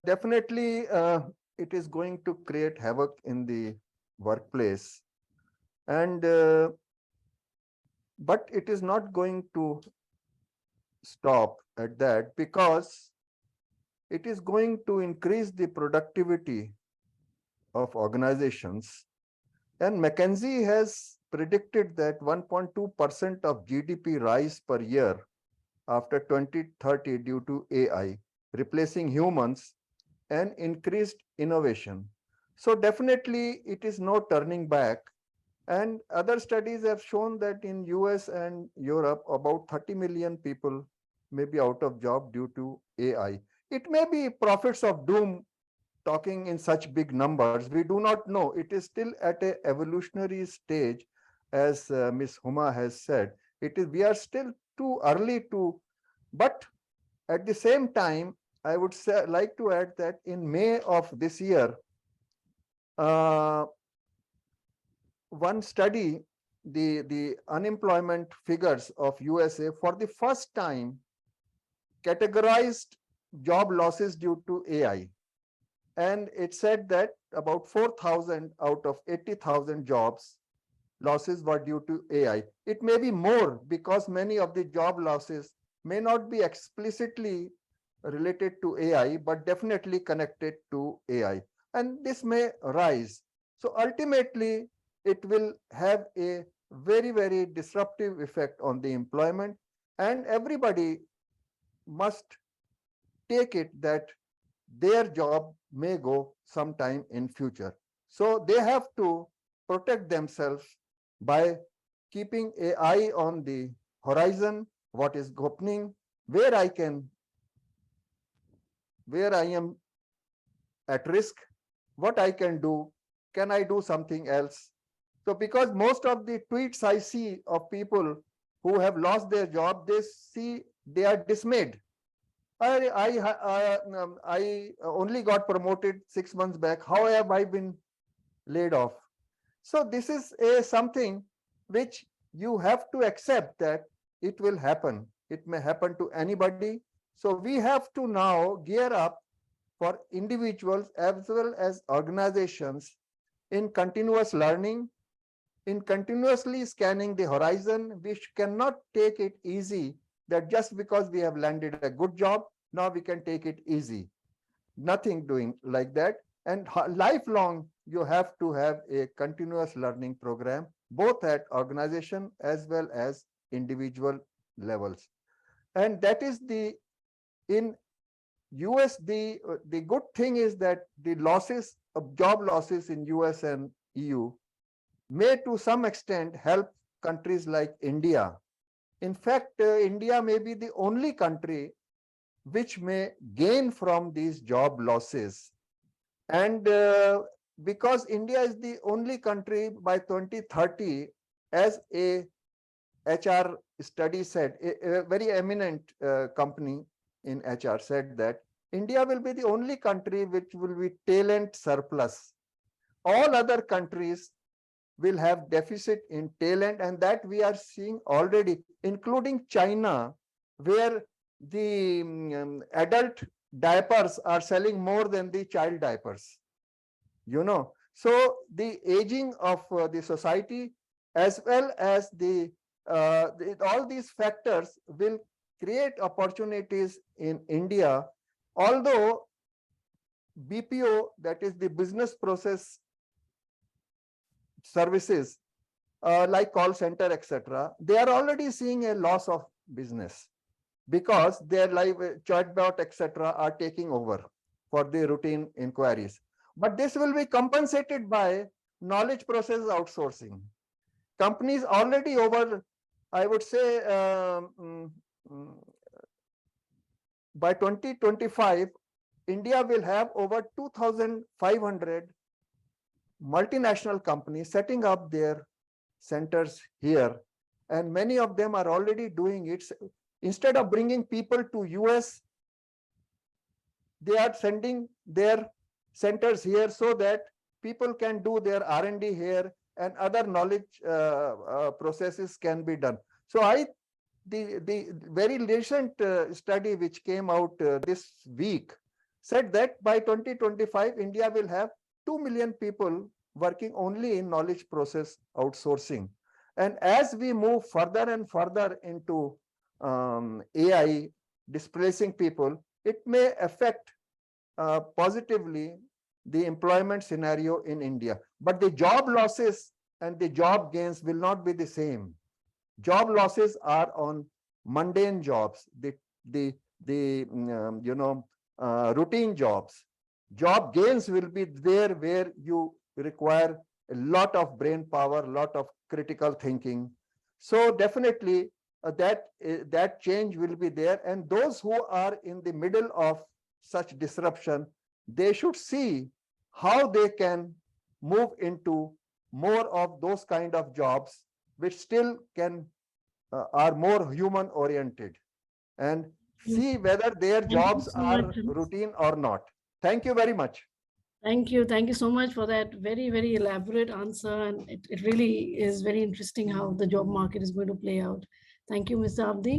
Definitely, it is going to create havoc in the workplace, and but it is not going to stop at that, because it is going to increase the productivity of organizations. And McKinsey has predicted that 1.2% of GDP rise per year after 2030 due to AI, replacing humans and increased innovation. So definitely it is no turning back. And other studies have shown that in US and Europe, about 30 million people may be out of job due to AI. It may be prophets of doom talking in such big numbers. We do not know. It is still at a evolutionary stage, as Ms. Huma has said. We are still too early to, but at the same time, I would say, like to add that in May of this year, uh, one study, the unemployment figures of USA for the first time categorized job losses due to AI. And it said that about 4,000 out of 80,000 jobs losses were due to AI. It may be more, because many of the job losses may not be explicitly related to AI, but definitely connected to AI. And this may rise. So ultimately, it will have a very, very disruptive effect on the employment, and everybody must take it that their job may go sometime in future. So they have to protect themselves by keeping an eye on the horizon, what is happening, where I can, where I am at risk, what I can I do something else? So because most of the tweets I see of people who have lost their job, they are dismayed. I only got promoted 6 months back. How have I been laid off? So this is something which you have to accept that it will happen. It may happen to anybody. So we have to now gear up for individuals as well as organizations in continuous learning, in continuously scanning the horizon. We cannot take it easy that just because we have landed a good job, now we can take it easy. Nothing doing like that. And lifelong, you have to have a continuous learning program, both at organization as well as individual levels. And that is in US, the good thing is that the losses of job losses in US and EU may to some extent help countries like India. In fact, India may be the only country which may gain from these job losses. And because India is the only country by 2030, as a HR study said, a very eminent company in HR said that India will be the only country which will be talent surplus. All other countries will have deficit in talent, and that we are seeing already, including China, where the adult diapers are selling more than the child diapers. So the aging of the society, as well as all these factors will create opportunities in India, although BPO, that is the business process services, like call center, etc., they are already seeing a loss of business, because their live chatbot, etc., are taking over for the routine inquiries. But this will be compensated by knowledge process outsourcing. Companies already over, I would say, by 2025, India will have over 2,500 multinational companies setting up their centers here, and many of them are already doing it. Instead of bringing people to US, they are sending their centers here so that people can do their R&D here, and other knowledge processes can be done. So the very recent study which came out this week said that by 2025, India will have 2 million people working only in knowledge process outsourcing. And as we move further and further into AI displacing people, it may affect positively the employment scenario in India. But the job losses and the job gains will not be the same. Job losses are on mundane jobs, the routine jobs. Job gains will be there where you require a lot of brain power, a lot of critical thinking. So definitely that change will be there. And those who are in the middle of such disruption, they should see how they can move into more of those kind of jobs which still can are more human oriented, and see whether their Thank you jobs so are much. routine or not. Thank you very much. Thank you. Thank you so much for that very, very elaborate answer. And it really is very interesting how the job market is going to play out. Thank you, Mr. Abdi.